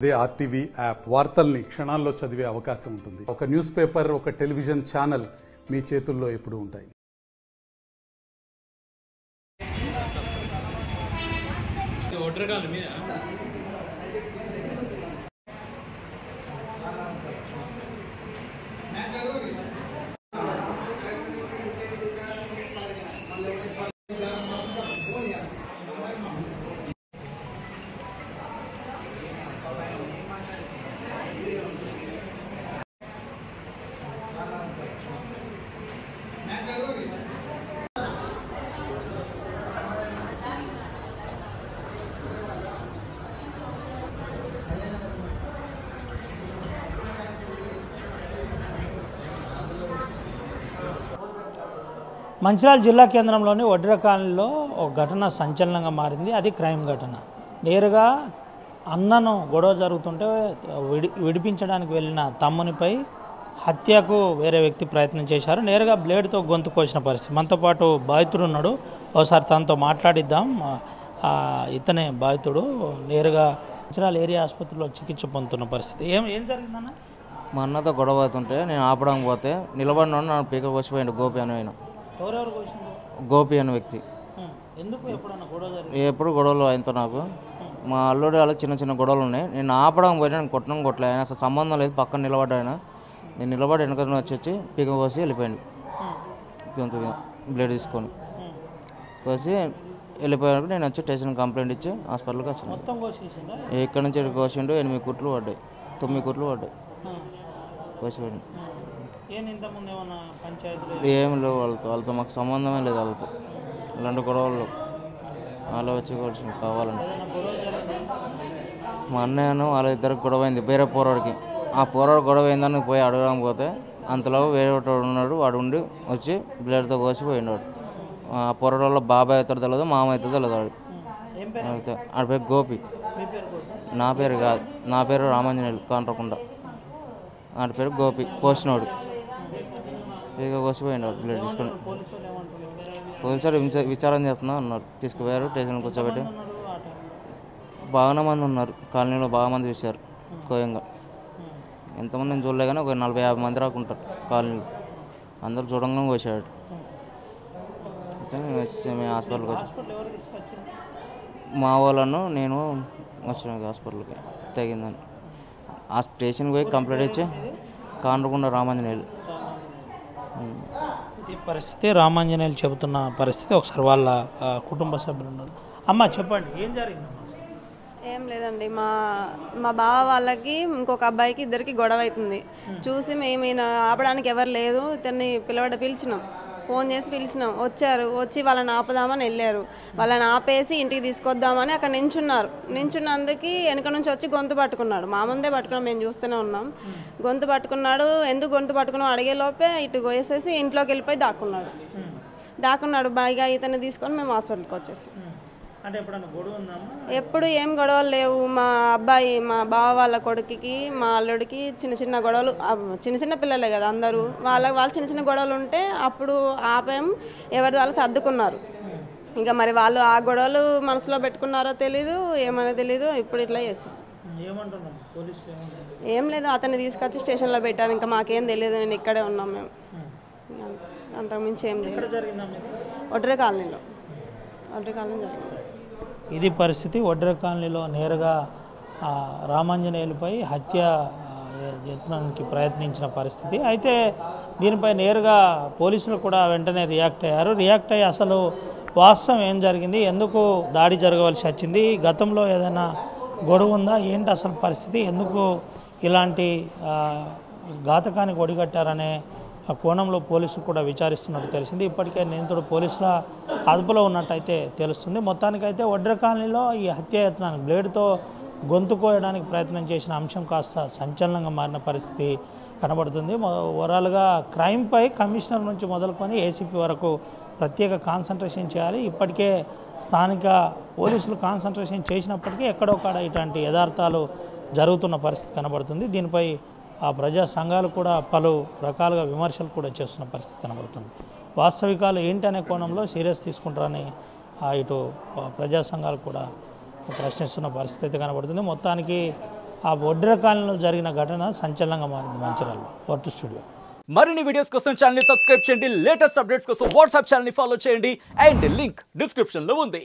అదే RTV app వార్తల్ని క్షణాల్లో చదివే అవకాశం ఉంటుంది. ఒక న్యూస్ పేపర్, ఒక టెలివిజన్ ఛానల్ మీ చేతుల్లో ఎప్పుడూ ఉంటాయి. మంచిర్యాల జిల్లా కేంద్రంలోని వడ్ర కాలనీలో ఒక ఘటన సంచలనంగా మారింది. అది క్రైమ్ ఘటన. నేరుగా అన్నను గొడవ జరుగుతుంటే విడిపించడానికి వెళ్ళిన తమ్మునిపై హత్యకు వేరే వ్యక్తి ప్రయత్నం చేశారు. నేరుగా బ్లేడ్తో గొంతు కోసిన పరిస్థితి. మనతో పాటు బాధితుడు ఉన్నాడు, ఒకసారి తనతో మాట్లాడిద్దాం. ఇతనే బాధితుడు. నేరుగా మంచిర్యాల ఏరియా ఆసుపత్రిలో చికిత్స పొందుతున్న పరిస్థితి. ఏం జరిగిందన్న? మా అన్నతో గొడవ అవుతుంటే నేను ఆపడానికి పోతే నిలబడిన నన్ను పీక కోసిపోయాడు. గోపి అని ఆయన, గోపి అనే వ్యక్తి. ఎప్పుడు గొడవలు ఆయనతో నాకు మా అల్లుడు వాళ్ళ చిన్న చిన్న గొడవలు ఉన్నాయి. నేను ఆపడానికి పోయినా నేను కొట్టడం కొట్టలే. ఆయన అసలు సంబంధం లేదు. పక్కన నిలబడ్డా ఆయన. నేను నిలబడి వెనక వచ్చి పీక కోసి వెళ్ళిపోయాడు. గొంతు బ్లేడ్ తీసుకొని కోసి వెళ్ళిపోయాక నేను వచ్చి స్టేషన్ కంప్లైంట్ ఇచ్చి హాస్పిటల్కి వచ్చాను. ఎక్కడి నుంచి కోసిండు 8 కుట్లు పడ్డాయి, 9 కుట్లు పడ్డాయి. కోసిపోయాడు. ఏం లేవు వాళ్ళతో మాకు సంబంధమే లేదు. వాళ్ళతో ఇలాంటి గొడవలు వాళ్ళు వచ్చి కూర్చొని కావాలని మా అన్నయ్యను వాళ్ళ ఇద్దరికి గొడవ అయింది. వేరే పోరాడికి ఆ పోరాడు గొడవ అయిందని పోయి అడగడం పోతే అంతలో వేరే వాడు ఉన్నాడు. వాడు ఉండి వచ్చి బ్లేడ్తో కోసిపోయిండు. వాడు ఆ పోరాడు వల్ల బాబాయ్ అవుతాడు తెలియదు, మామ అవుతుందో తెలియదు. వాడు ఆడ పేరు గోపి. నా పేరు కాదు, నా పేరు రామాంజనేయులు కాంట్రకుండా. ఆడ పేరు గోపి. కోసినోడు ఇక కోసిపోయినాడు బ్లేడ్ తీసుకొని. పోలీసులు విచారణ చేస్తున్నా ఉన్నారు. తీసుకుపోయారు, స్టేషన్కి కూర్చోబెట్టి. బాగానే మంది ఉన్నారు కాలనీలో, బాగా మంది చూశారు. కోయంగా ఎంతమంది నేను చూడలే కానీ ఒక 40-50 మంది రాకుంటారు కాలనీలో. అందరూ చూడంగా కోసాడు. అయితే మేము హాస్పిటల్కి వచ్చాం. మా వాళ్ళను నేను వచ్చిన హాస్పిటల్కి తగిందని ఆ స్టేషన్కి పోయి కంప్లైంట్ ఇచ్చి కాండ్రకుండా రామాంజనేయులు ఇది పరిస్థితి. రామాంజనేయులు చెబుతున్న పరిస్థితి. ఒకసారి వాళ్ళ కుటుంబ సభ్యులు ఉన్నారు. అమ్మ చెప్పండి, ఏం జరిగింది? ఏం లేదండి, మా బావ వాళ్ళకి ఇంకొక అబ్బాయికి ఇద్దరికి గొడవ అవుతుంది. చూసి మేము ఆపడానికి ఎవరు లేదు, ఇతన్ని పిలిచినాం, ఫోన్ చేసి పిలిచినాం. వచ్చి వాళ్ళని ఆపుదామని వెళ్ళారు. వాళ్ళని ఆపేసి ఇంటికి తీసుకొద్దామని అక్కడ నించున్నందుకు వెనక నుంచి వచ్చి గొంతు పట్టుకున్నాడు. మా ముందే పట్టుకున్నాం, మేము చూస్తూనే ఉన్నాం. గొంతు పట్టుకున్నాడు. ఎందుకు గొంతు పట్టుకున్నాం అడిగే లోపే ఇటు వేసేసి ఇంట్లోకి వెళ్ళిపోయి దాక్కున్నాడు. బాగా ఇతన్ని తీసుకొని మేము హాస్పిటల్కి వచ్చేసి. ఎప్పుడు ఏం గొడవలు లేవు. మా బావ వాళ్ళ కొడుకుకి మా అల్లుడికి చిన్న చిన్న గొడవలు, చిన్న పిల్లలే కదా అందరూ, వాళ్ళు చిన్న చిన్న గొడవలు ఉంటే అప్పుడు ఆపేం, ఎవరి వాళ్ళు సర్దుకున్నారు. ఇంకా మరి వాళ్ళు ఆ గొడవలు మనసులో పెట్టుకున్నారో తెలీదు, ఏమో తెలీదు. ఇప్పుడు ఇట్లా చేసి ఏం లేదు, అతన్ని తీసుకొచ్చి స్టేషన్లో పెట్టారు. ఇంకా మాకేం తెలియదు, నేను ఇక్కడే ఉన్నాం మేము. అంతకుమించి ఏం తెలియదు. వడ్ర కాలనీలో జరిగింది. ఇది పరిస్థితి. వడ్ర కాలనీలో నేరుగా రామాంజనేయులపై హత్య యత్నానికి ప్రయత్నించిన పరిస్థితి. అయితే దీనిపై నేరుగా పోలీసులు కూడా వెంటనే రియాక్ట్ అయ్యి అసలు వాస్తవం ఏం జరిగింది, ఎందుకు దాడి జరగవలసి వచ్చింది, గతంలో ఏదైనా గొడవ ఉందా, ఏంటి అసలు పరిస్థితి, ఎందుకు ఇలాంటి ఘాతకానికి ఒడిగట్టారనే కోణంలో పోలీసులు కూడా విచారిస్తున్నట్టు తెలిసింది. ఇప్పటికే నిందితుడు పోలీసుల అదుపులో ఉన్నట్టయితే తెలుస్తుంది. మొత్తానికైతే వడ్ర కాలనీలో ఈ హత్యాయత్నానికి బ్లేడ్తో గొంతు కోయడానికి ప్రయత్నం చేసిన అంశం కాస్త సంచలనంగా మారిన పరిస్థితి కనబడుతుంది. ఓవరాల్గా క్రైమ్పై కమిషనర్ నుంచి మొదలుకొని ఏసీపీ వరకు ప్రత్యేక కాన్సన్ట్రేషన్ చేయాలి. ఇప్పటికే స్థానిక పోలీసులు కాన్సన్ట్రేషన్ చేసినప్పటికీ ఎక్కడొక్కడ ఇట్లాంటి యథార్థాలు జరుగుతున్న పరిస్థితి కనబడుతుంది. దీనిపై ప్రజా సంఘాలు కూడా పలు రకాలుగా విమర్శలు కూడా చేస్తున్న పరిస్థితి కనబడుతుంది. వాస్తవికాలు ఏంటనే కోణంలో సీరియస్ తీసుకుంటారని ఇటు ప్రజా సంఘాలు కూడా ప్రశ్నిస్తున్న పరిస్థితి కనబడుతుంది. మొత్తానికి ఆ ఒడ్రెర కాలనీలో జరిగిన ఘటన సంచలనంగా మారింది మంచిర్యాలలో పోర్టు స్టూడియో. మరిన్ని వీడియోస్ కోసం ఛానల్ ని సబ్స్క్రైబ్ చేయండి, లేటెస్ట్ అప్డేట్స్ కోసం వాట్సాప్ ఛానల్ ని ఫాలో చేయండి అండ్ లింక్ డిస్క్రిప్షన్ లో ఉంది.